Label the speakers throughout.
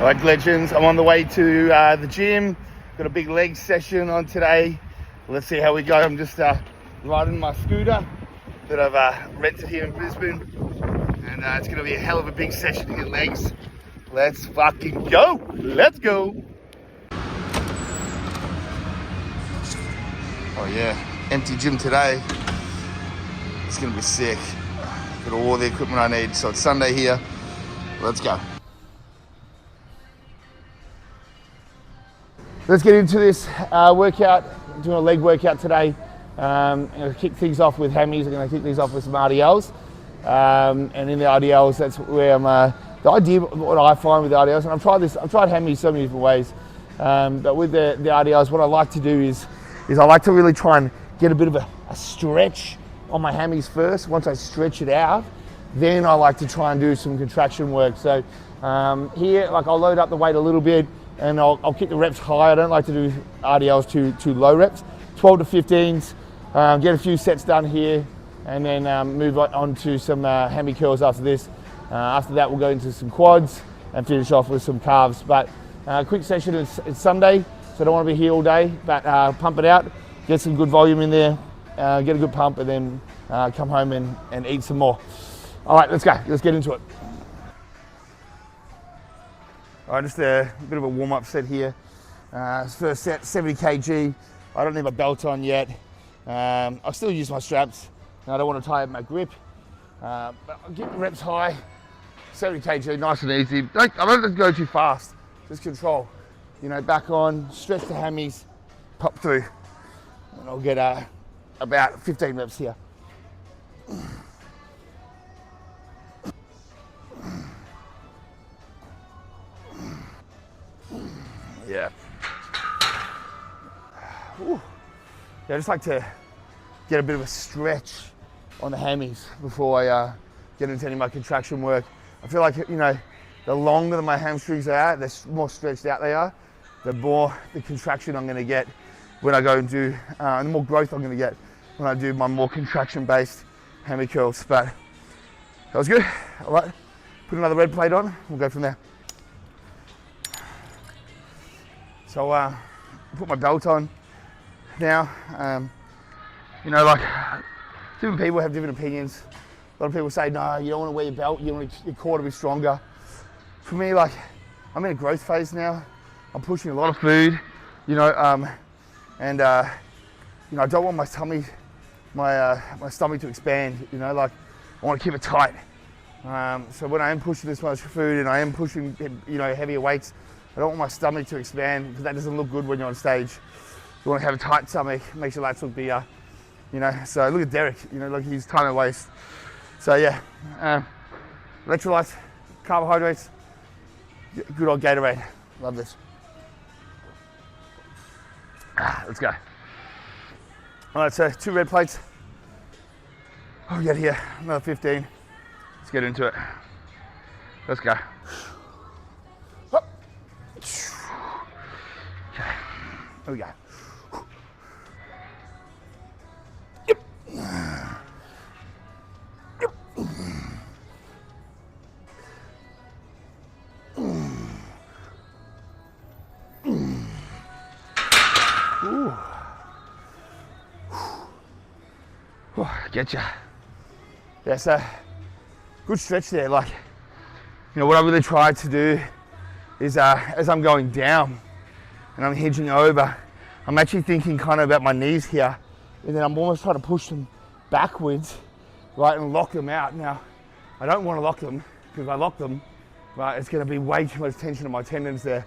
Speaker 1: Alright legends, I'm on the way to the gym. Got a big leg session on today. Let's see how we go. I'm just riding my scooter that I've rented here in Brisbane. And it's going to be a hell of a big session to get legs. Let's fucking go. Let's go. Oh yeah, empty gym today. It's going to be sick. Got all the equipment I need. So it's Sunday here. Let's go. Let's get into this workout. I'm doing a leg workout today. I'm going to kick things off with hammies. I'm going to kick these off with some RDLs. And in the RDLs, that's where I'm, the idea, what I find with the RDLs, and I've tried hammies so many different ways. But with the RDLs, what I like to do is I like to really try and get a bit of a stretch on my hammies first. Once I stretch it out, then I like to try and do some contraction work. So here, like I'll load up the weight a little bit, and I'll keep the reps high. I don't like to do RDLs too low reps. 12 to 15s, get a few sets done here, and then move on to some hammy curls after this. After that, we'll go into some quads and finish off with some calves. But quick session, it's Sunday, so I don't want to be here all day, but pump it out, get some good volume in there, get a good pump, and then come home and eat some more. All right, let's go. Let's get into it. All right, just a bit of a warm-up set here. First set, 70 kg. I don't need my belt on yet. I'll still use my straps. I don't want to tie up my grip. But I'll get the reps high. 70 kg, nice and easy. I don't go too fast. Just control. You know, back on, stretch the hammies, pop through. And I'll get about 15 reps here. Yeah. Ooh. Yeah, I just like to get a bit of a stretch on the hammies before I get into any of my contraction work. I feel like, you know, the longer that my hamstrings are, the more stretched out they are, the more the contraction I'm going to get when I go and do, and the more growth I'm going to get when I do my more contraction-based hammy curls. But that was good. All right, put another red plate on. We'll go from there. So put my belt on now. You know, like different people have different opinions. A lot of people say, no, you don't want to wear your belt. You want your core to be stronger. For me, like I'm in a growth phase now. I'm pushing a lot of food, you know, and you know, I don't want my tummy, my stomach to expand. You know, like I want to keep it tight. So when I am pushing this much food and I am pushing, you know, heavier weights, I don't want my stomach to expand because that doesn't look good when you're on stage. You want to have a tight stomach, makes your lats look bigger, you know. So look at Derek, you know, look, he's tiny waist. So yeah, electrolytes, carbohydrates, good old Gatorade. Love this. Let's go. All right, so 2 red plates. I'll get here, another 15. Let's get into it. Let's go. Okay, here we go. Yep. Yep. Ooh. Getcha. Yeah, so good stretch there. Like, you know, what I really try to do is as I'm going down and I'm hinging over, I'm actually thinking kind of about my knees here, and then I'm almost trying to push them backwards, right, and lock them out. Now, I don't want to lock them, because if I lock them, right, it's going to be way too much tension on my tendons there.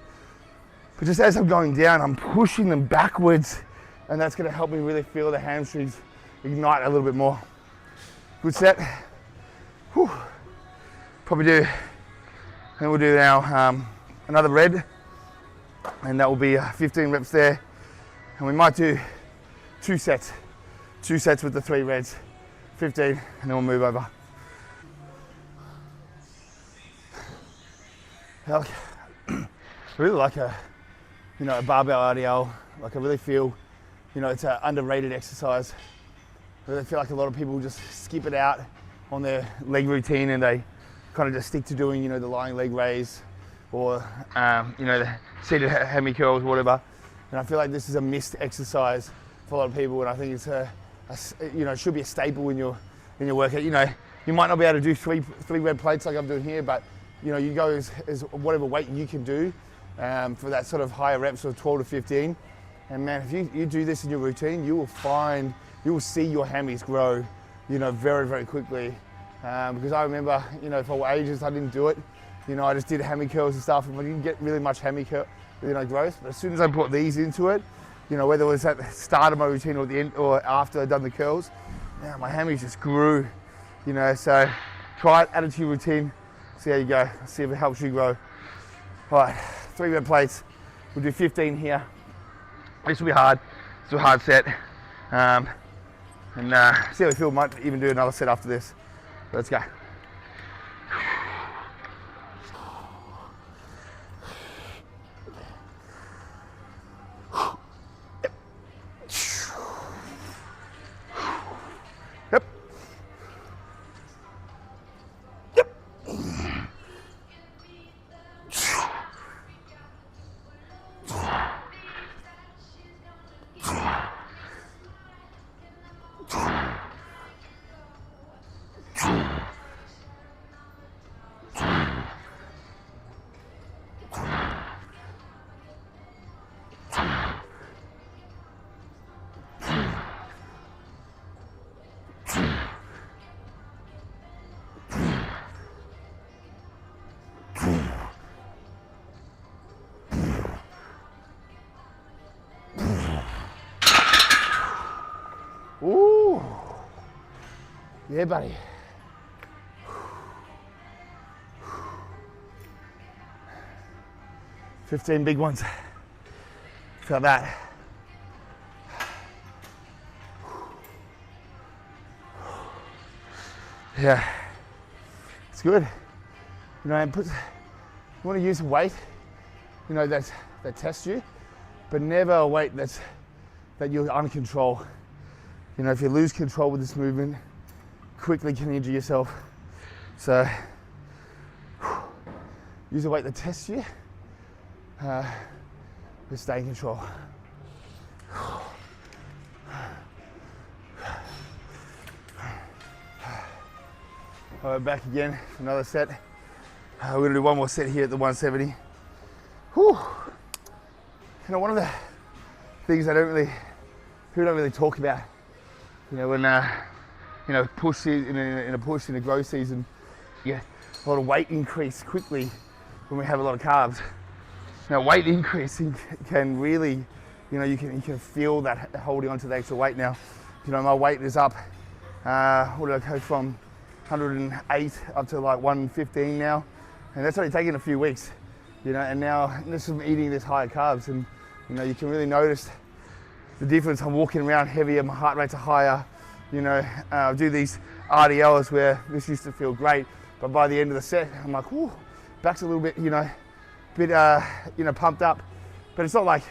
Speaker 1: But just as I'm going down, I'm pushing them backwards, and that's going to help me really feel the hamstrings ignite a little bit more. Good set. Whew. Probably do, and we'll do now another red, and that will be 15 reps there. And we might do 2 sets with the 3 reds, 15, and then we'll move over. I really like a barbell RDL. Like I really feel, it's an underrated exercise. I really feel like a lot of people just skip it out on their leg routine and they kind of just stick to doing, the lying leg raise or the seated hammy curls, whatever. And I feel like this is a missed exercise for a lot of people, and I think it's should be a staple in your workout. You might not be able to do three red plates like I'm doing here, but you go as whatever weight you can do for that sort of higher reps of 12 to 15. And man, if you do this in your routine, you will see your hammies grow, very, very quickly. Because I remember, for ages I didn't do it. I just did hammy curls and stuff, and I didn't get really much hammy curl, growth. But as soon as I put these into it, whether it was at the start of my routine or at the end or after I'd done the curls, my hammies just grew. So try it, add it to your routine, see how you go, see if it helps you grow. All right, 3 rep plates. We'll do 15 here. This will be hard. It's a hard set. And see how we feel. Might even do another set after this. Let's go. Yep. Yep. Ooh. Yeah, buddy. "15 big ones." Felt that. Yeah, it's good. And you want to use a weight, that tests you, but never a weight that you're uncontrol. If you lose control with this movement, quickly can injure yourself. So use a weight that tests you, but stay in control. All right, back again for another set. We're gonna do one more set here at the 170. Whew. One of the things people don't really talk about, when push in a growth season, you get a lot of weight increase quickly when we have a lot of carbs. Weight increase can really, you can feel that holding on to the extra weight now. My weight is up. What did I go from? 108 up to like 115 now, and that's only taken a few weeks. And now just from eating this higher carbs, and you can really notice the difference. I'm walking around heavier, my heart rates are higher. I do these RDLs where this used to feel great, but by the end of the set, I'm like, whoo, back's a little bit, pumped up. But it's not like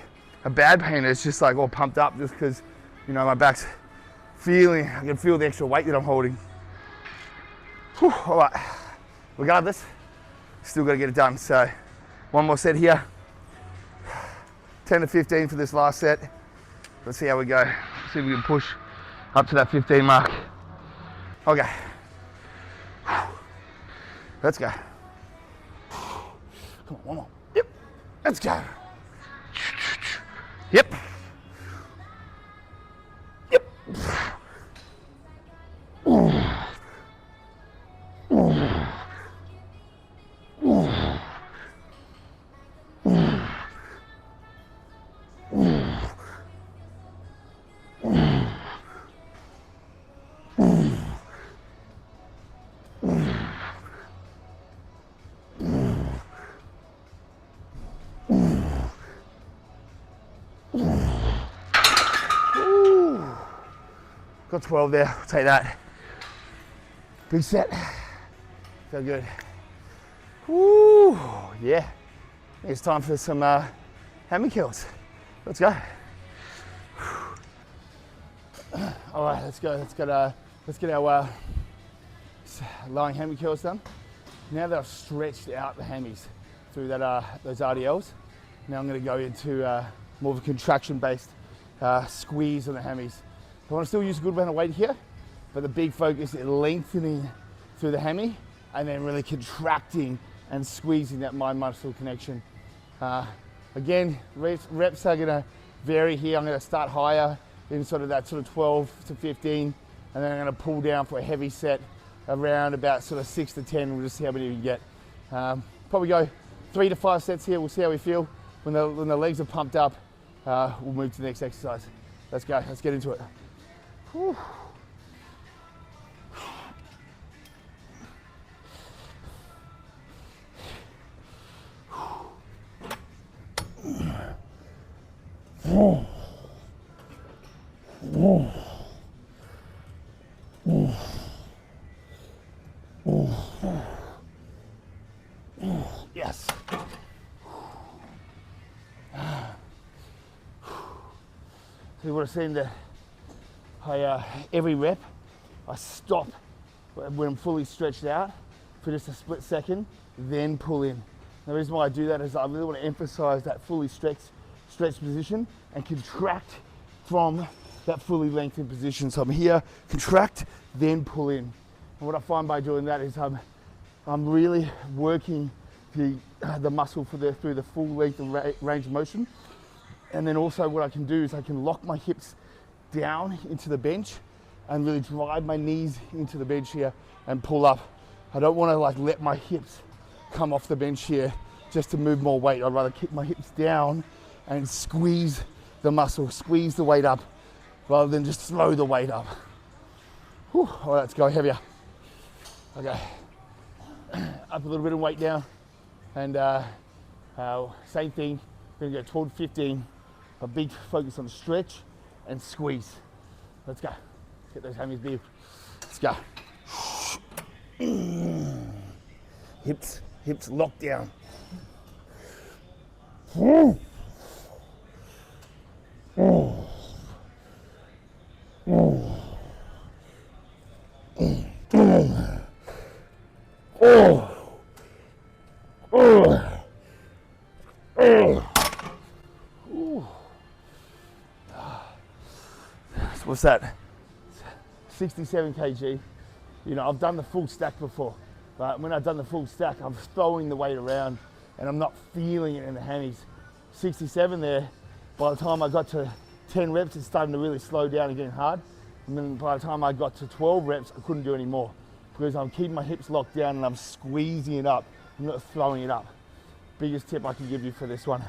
Speaker 1: a bad pain. It's just like all pumped up, just because, my back's I can feel the extra weight that I'm holding. Whew, all right. Regardless, still got to get it done. So, one more set here. 10 to 15 for this last set. Let's see how we go. See if we can push up to that 15 mark. Okay. Let's go. Come on, one more. Yep. Let's go. Yep. Yep. Got 12 there, I'll take that. Big set, feel good. Woo, yeah. It's time for some hammy curls. Let's go. All right, let's go. Let's get our lying hammy curls done. Now that I've stretched out the hammies through that those RDLs. Now I'm going to go into more of a contraction-based squeeze on the hammies. I want to still use a good amount of weight here, but the big focus is lengthening through the hammy and then really contracting and squeezing that mind-muscle connection. Again, reps are going to vary here. I'm going to start higher in sort of 12 to 15, and then I'm going to pull down for a heavy set around about sort of 6 to 10. We'll just see how many we can get. Probably go 3 to 5 sets here. We'll see how we feel. When the legs are pumped up, we'll move to the next exercise. Let's go. Let's get into it. Whew. Yes. So you would have seen that every rep I stop when I'm fully stretched out for just a split second, then pull in. The reason why I do that is I really want to emphasize that fully stretched position and contract from that fully lengthened position. So I'm here, contract, then pull in. And what I find by doing that is I'm really working the muscle through the full length and range of motion. And then also what I can do is I can lock my hips down into the bench and really drive my knees into the bench here and pull up. I don't want to let my hips come off the bench here just to move more weight. I'd rather kick my hips down and squeeze the muscle, squeeze the weight up rather than just throw the weight up. Whew. All right, let's go heavier. Okay, up a little bit of weight down, and same thing, we're gonna go 12 to 15, a big focus on stretch and squeeze. Let's go, get those hammies big. Let's go. Hips locked down. So what's that? 67 kg. You know, I've done the full stack before, but when I've done the full stack, I'm throwing the weight around and I'm not feeling it in the hammies. 67 there, by the time I got to 10 reps, it's starting to really slow down and getting hard. And then by the time I got to 12 reps, I couldn't do any more because I'm keeping my hips locked down and I'm squeezing it up. I'm not throwing it up. Biggest tip I can give you for this one.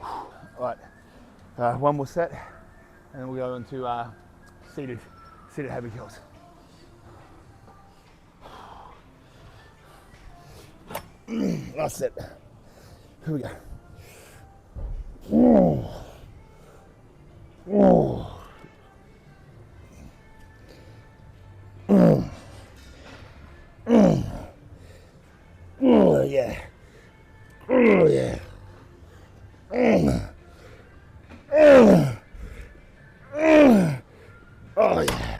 Speaker 1: All right, one more set, and then we'll go into seated heavy curls. Last set. Here we go. Oh yeah. Oh yeah. Oh yeah.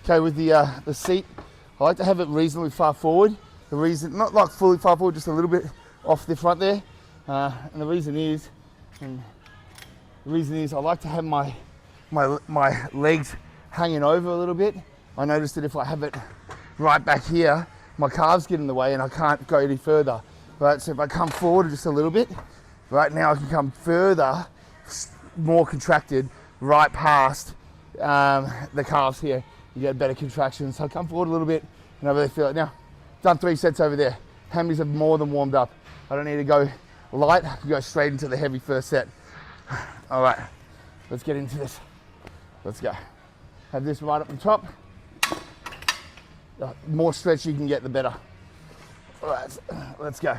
Speaker 1: Okay, with the seat, I like to have it reasonably far forward. The reason, not like fully far forward, just a little bit off the front there. And the reason is I like to have my legs hanging over a little bit. I noticed that if I have it right back here, my calves get in the way and I can't go any further. Right, so if I come forward just a little bit, right now I can come further, more contracted, right past the calves here. You get better contraction. So I come forward a little bit and I really feel it. Now, done 3 sets over there. Hammies have more than warmed up. I don't need to go light, I can go straight into the heavy first set. All right, let's get into this. Let's go. Have this right up the top. The more stretch you can get, the better. All right, let's go.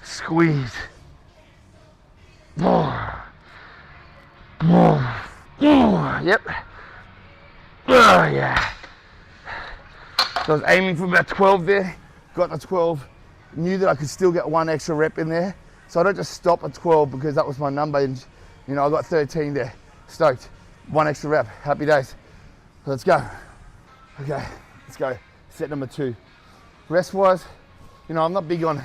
Speaker 1: Squeeze. Yep. Oh, yeah. So I was aiming for about 12 there, got to 12, knew that I could still get one extra rep in there. So I don't just stop at 12 because that was my number, and you know, I got 13 there. Stoked. One extra rep. Happy days. So let's go. Okay, let's go. Set number 2. Rest wise, you know, I'm not big on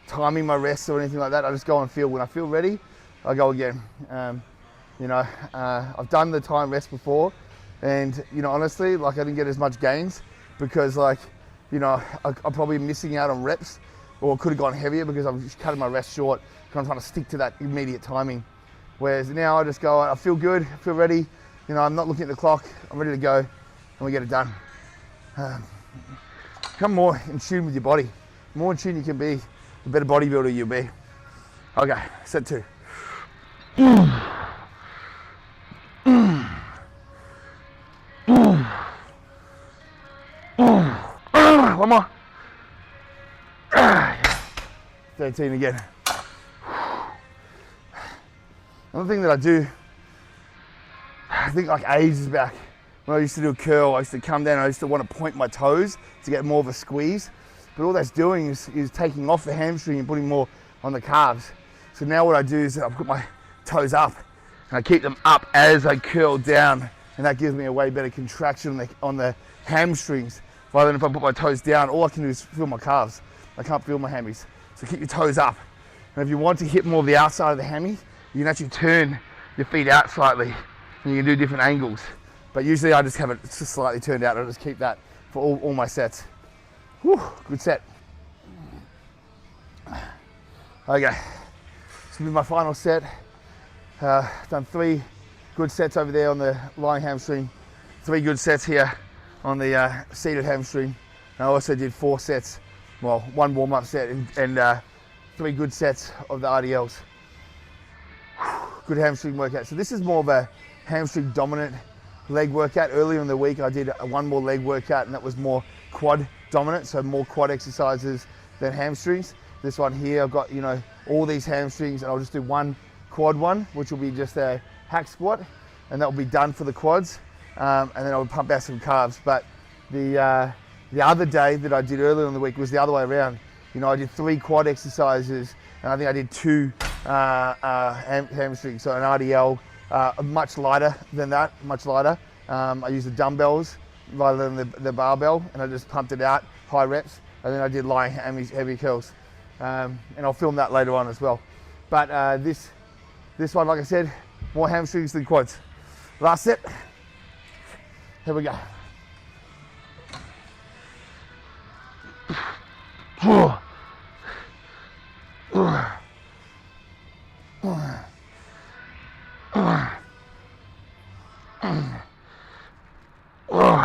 Speaker 1: timing my rests or anything like that. I just go and feel. When I feel ready, I go again. You know, I've done the time rest before, and you know, honestly, like I didn't get as much gains because, like, you know, I'm probably missing out on reps, or could have gone heavier because I'm just cutting my rest short because I'm trying to stick to that immediate timing. Whereas now I just go, I feel good, I feel ready. You know, I'm not looking at the clock. I'm ready to go, and we get it done. Become more in tune with your body. The more in tune you can be, the better bodybuilder you'll be. Okay, set 2. One more. 13 again. Another thing that I do, I think like ages back, when I used to do a curl, I used to come down, I used to want to point my toes to get more of a squeeze. But all that's doing is taking off the hamstring and putting more on the calves. So now what I do is I put my toes up and I keep them up as I curl down, and that gives me a way better contraction on the hamstrings, rather than if I put my toes down, all I can do is feel my calves. I can't feel my hammies. So keep your toes up. And if you want to hit more of the outside of the hammy, you can actually turn your feet out slightly, and you can do different angles. But usually I just have it just slightly turned out. I just keep that for all my sets. Whew, good set. Okay, so with my final set, done 3 good sets over there on the lying hamstring, 3 good sets here on the seated hamstring. And I also did 4 sets, well, 1 warm-up set and 3 good sets of the RDLs. Good hamstring workout. So this is more of a hamstring dominant leg workout. Earlier in the week I did 1 more leg workout, and that was more quad dominant, so more quad exercises than hamstrings. This one here, I've got, you know, all these hamstrings, and I'll just do 1 quad one, which will be just a hack squat, and that will be done for the quads, and then I'll pump out some calves. But the other day that I did earlier in the week was the other way around. You know, I did 3 quad exercises, and I think I did 2 hamstrings, so an RDL, much lighter than that, much lighter. I used the dumbbells rather than the barbell, and I just pumped it out, high reps, and then I did lying heavy curls. And I'll film that later on as well. But this one, like I said, more hamstrings than quads. Last set, here we go. Oh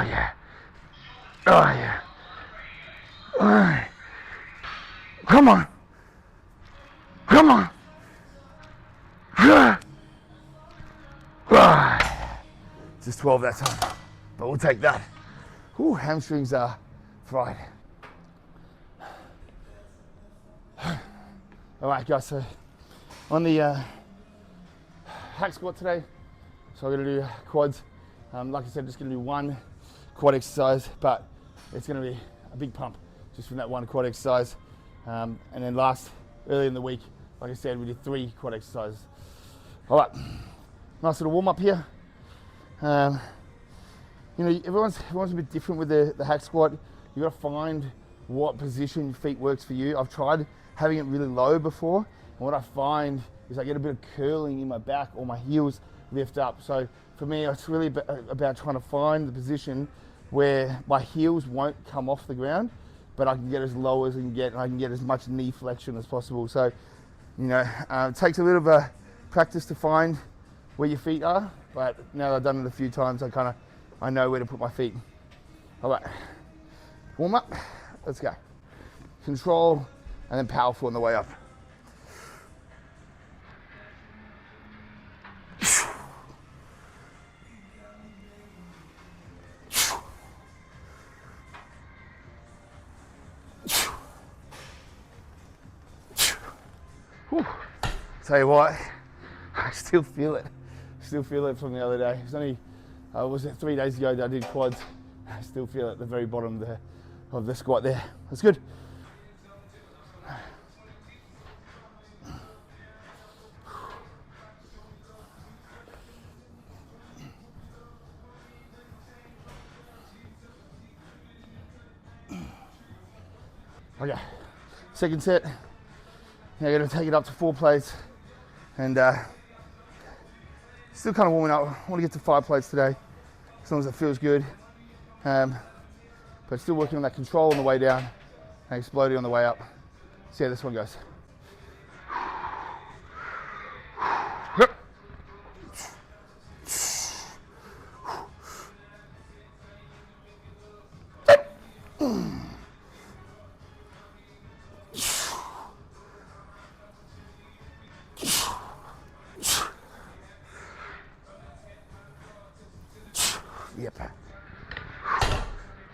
Speaker 1: yeah. Oh yeah. Come on. Come on. Just 12 that time, but we'll take that. Ooh, hamstrings are fried. All right, guys, so on the hack squat today, so I'm gonna do quads. Like I said, just gonna do 1 quad exercise, but it's gonna be a big pump just from that 1 quad exercise. And then early in the week, like I said, we did 3 quad exercises. All right, nice little warm up here. You know, everyone's a bit different with the hack squat. You got to find what position your feet works for you. I've tried having it really low before, and what I find is I get a bit of curling in my back, or my heels lift up. So for me, it's really about trying to find the position where my heels won't come off the ground, but I can get as low as I can get, and I can get as much knee flexion as possible. So, you know, it takes a little bit of practice to find where your feet are, but now that I've done it a few times, I know where to put my feet. All right, warm up, let's go. Control, and then powerful on the way up. Whew. Tell you what, I still feel it from the other day. It's only was it 3 days ago that I did quads. I still feel at the very bottom of the squat there. That's good. Okay, second set. Now I'm going to take it up to 4 plates, and still kind of warming up. I want to get to 5 plates today, as long as it feels good. But still working on that control on the way down and exploding on the way up. See how this one goes. Yep.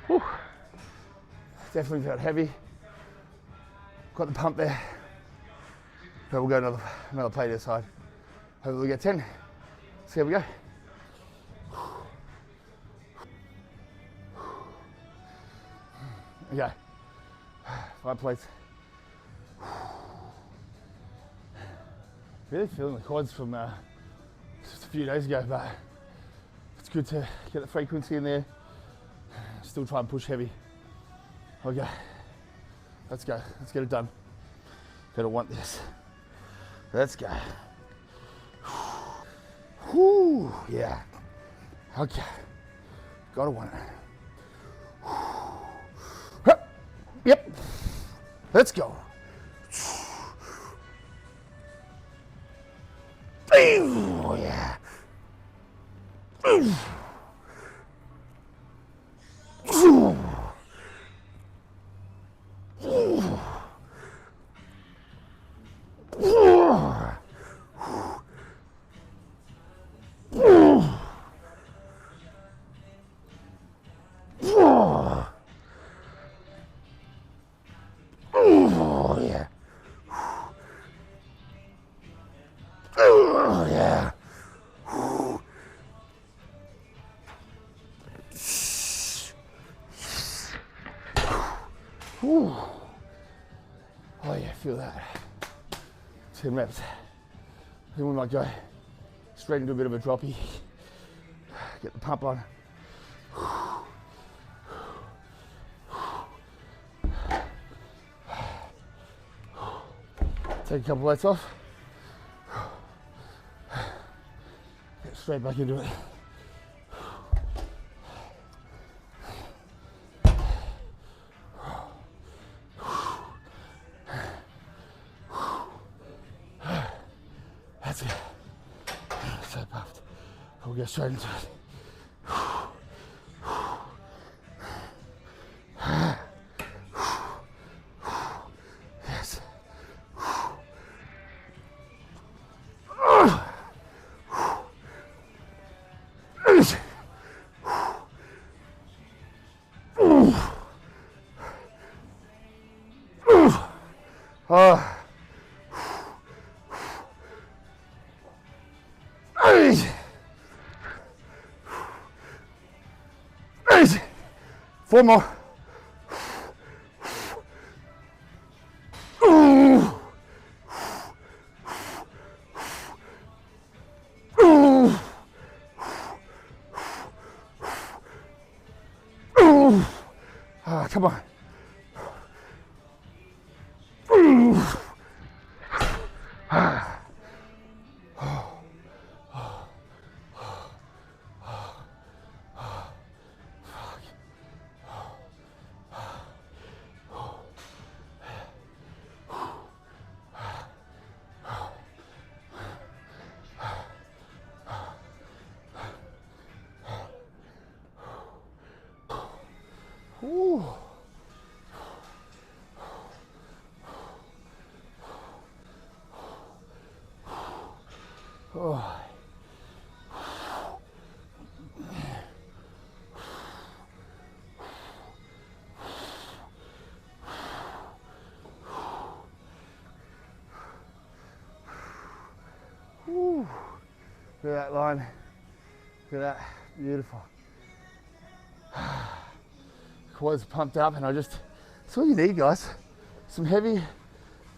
Speaker 1: Whew. Definitely felt heavy. Got the pump there. But we'll go another plate this side. Hopefully we get 10. See how we go. Okay. 5 plates. Really feeling the quads from just a few days ago, but it's good to get the frequency in there. Still try and push heavy. Okay, let's go. Let's get it done. Gonna want this. Let's go. Whew, yeah. Okay, gotta want it. Yep, let's go. Oh, yeah. Oh, yeah. Oh, yeah. Ooh. Oh yeah, feel that. 10 reps. Then we might go straight into a bit of a droppy. Get the pump on. Take a couple weights off. Get straight back into it. That's it. So puffed. We'll go straight into it. Yes. Oh. Easy. 4 more. Come on. Ooh. Oh. Ooh. Look at that line. Look at that. Beautiful. Quads pumped up, and that's all you need, guys. Some heavy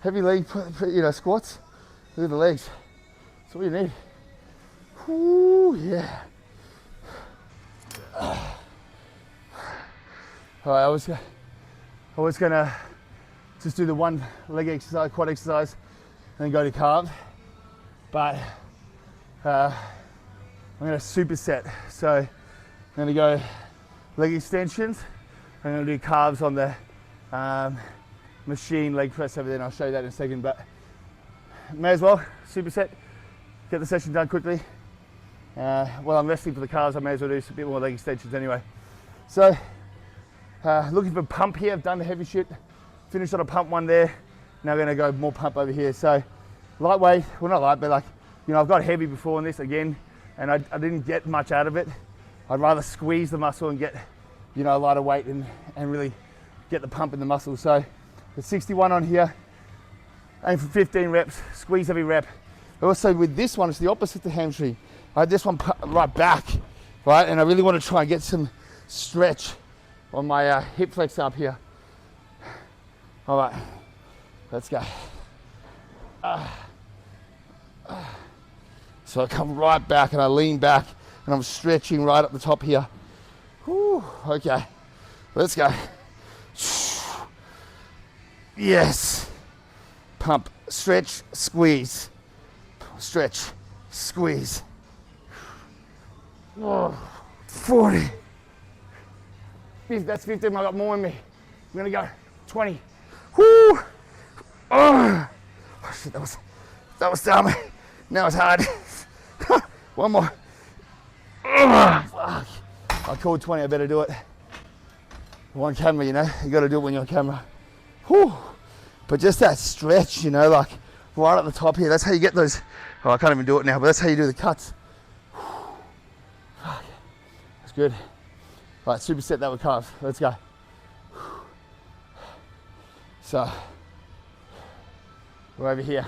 Speaker 1: leg, squats. Look at the legs. That's all you need. Whoo, yeah. All right, I was gonna just do the one leg exercise, quad exercise, and then go to calves, but I'm gonna superset. So I'm gonna go leg extensions. I'm gonna do calves on the machine leg press over there, and I'll show you that in a second. But may as well superset, get the session done quickly. While I'm resting for the calves, I may as well do a bit more leg extensions anyway. So looking for pump here. I've done the heavy shit, finished on a pump one there. Now I'm gonna go more pump over here. So lightweight, well not light, but I've got heavy before on this again, and I didn't get much out of it. I'd rather squeeze the muscle and get, a lighter weight and really get the pump in the muscle. So the 61 on here, aim for 15 reps, squeeze every rep. Also with this one, it's the opposite to hamstring. I had this one right back, right? And I really want to try and get some stretch on my hip flex up here. All right, let's go. So I come right back and I lean back and I'm stretching right up the top here. Whew, okay, let's go. Yes. Pump, stretch, squeeze. Stretch, squeeze. 40. That's 15, I got more in me. I'm gonna go 20. Whoo! Oh shit, that was dumb. Now it's hard. One more. Oh, fuck. I called 20, I better do it. On camera, you gotta do it when you're on camera. Whew. But just that stretch, right at the top here, that's how you get those. Oh, I can't even do it now, but that's how you do the cuts. Fuck. That's good. All right, superset that with calves. Let's go. So, we're over here.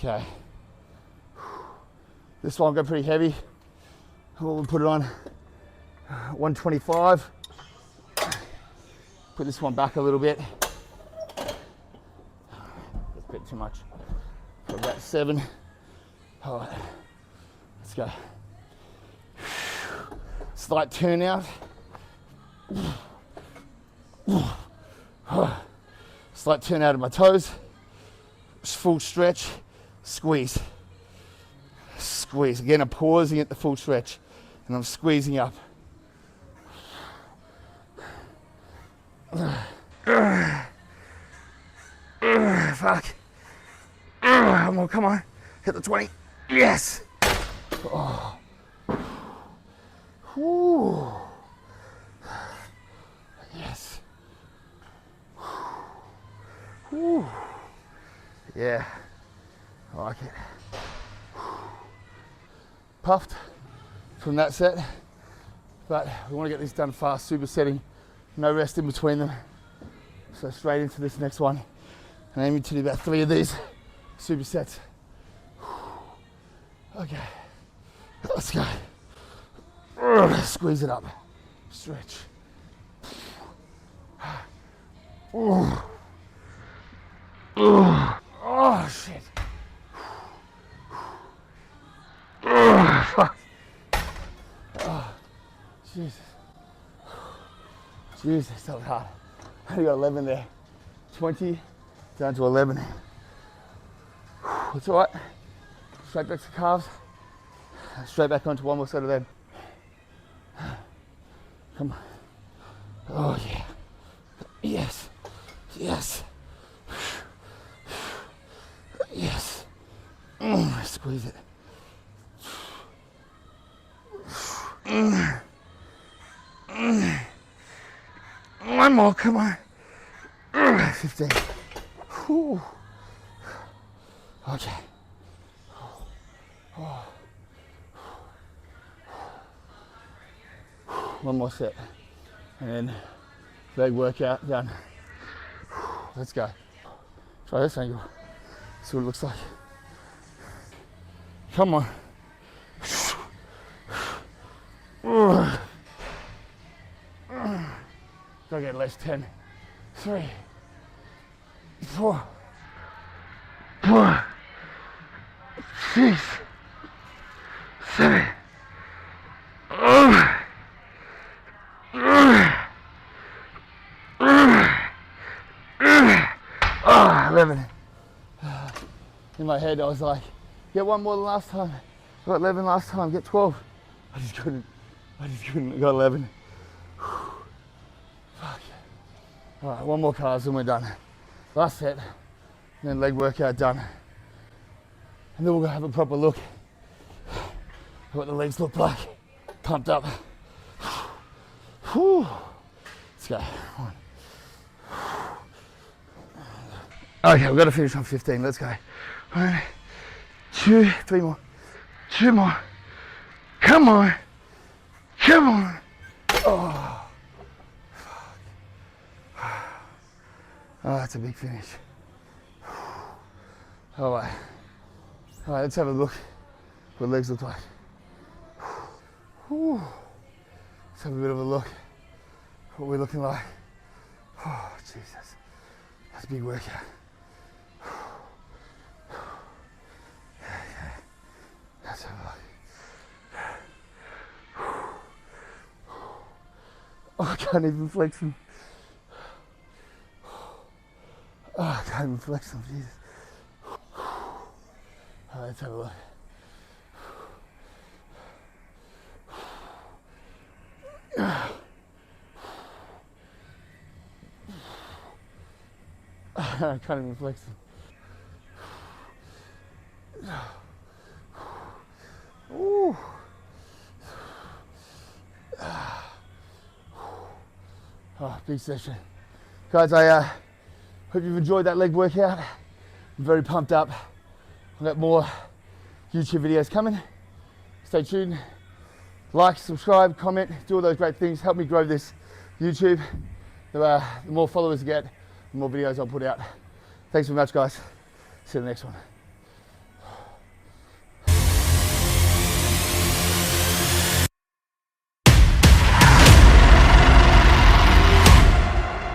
Speaker 1: Okay. This one got pretty heavy. We'll put it on 125. Put this one back a little bit. That's a bit too much. For about 7. All right, let's go. Slight turn out. Slight turn out of my toes. Full stretch. Squeeze. Squeeze. Again, I'm pausing at the full stretch and I'm squeezing up. Fuck. Come on. Hit the 20. Yes. Oh. Whew. Yes. Whew. Yeah. I like it. Puffed from that set, but we want to get this done fast, supersetting, no rest in between them. So straight into this next one, and aiming to do about 3 of these supersets. Okay, let's go. Squeeze it up, stretch. Oh shit. Fuck. Oh, Jesus. Jesus, that was hard. I got 11 there. 20 down to 11. It's all right. Straight back to calves. Straight back onto one more set of them. Come on. Oh yeah. Yes. Yes. Yes. Squeeze it. One more, come on. 15. Whew. Okay. One more set. And then leg workout done. Let's go. Try this angle. See what it looks like. Come on. Gotta get at least 10. 3, 4, 6, 7. Oh, 11. In my head I was like, get one more than last time. I got 11 last time, get 12. I just couldn't. I got 11. Fuck. Alright, one more cars and we're done. Last set, and then leg workout done. And then we're gonna have a proper look at what the legs look like. Pumped up. Whew. Let's go. Okay, we've got to finish on 15. Let's go. 1, 2, 3 more. 2 more. Come on. Come on. Oh, fuck. Oh, that's a big finish. All right. All right, let's have a look what legs look like. Whew. Let's have a bit of a look what we're looking like. Oh, Jesus. That's a big workout. Okay. Let's have a look. Oh, I can't even flex them. Oh, I can't even flex them, Jesus. All right, let's have a look. I can't even flex them. Ooh. Oh, big session. Guys, I hope you've enjoyed that leg workout. I'm very pumped up. I've got more YouTube videos coming. Stay tuned. Like, subscribe, comment, do all those great things. Help me grow this YouTube. The more followers I get, the more videos I'll put out. Thanks very much, guys. See you in the next one.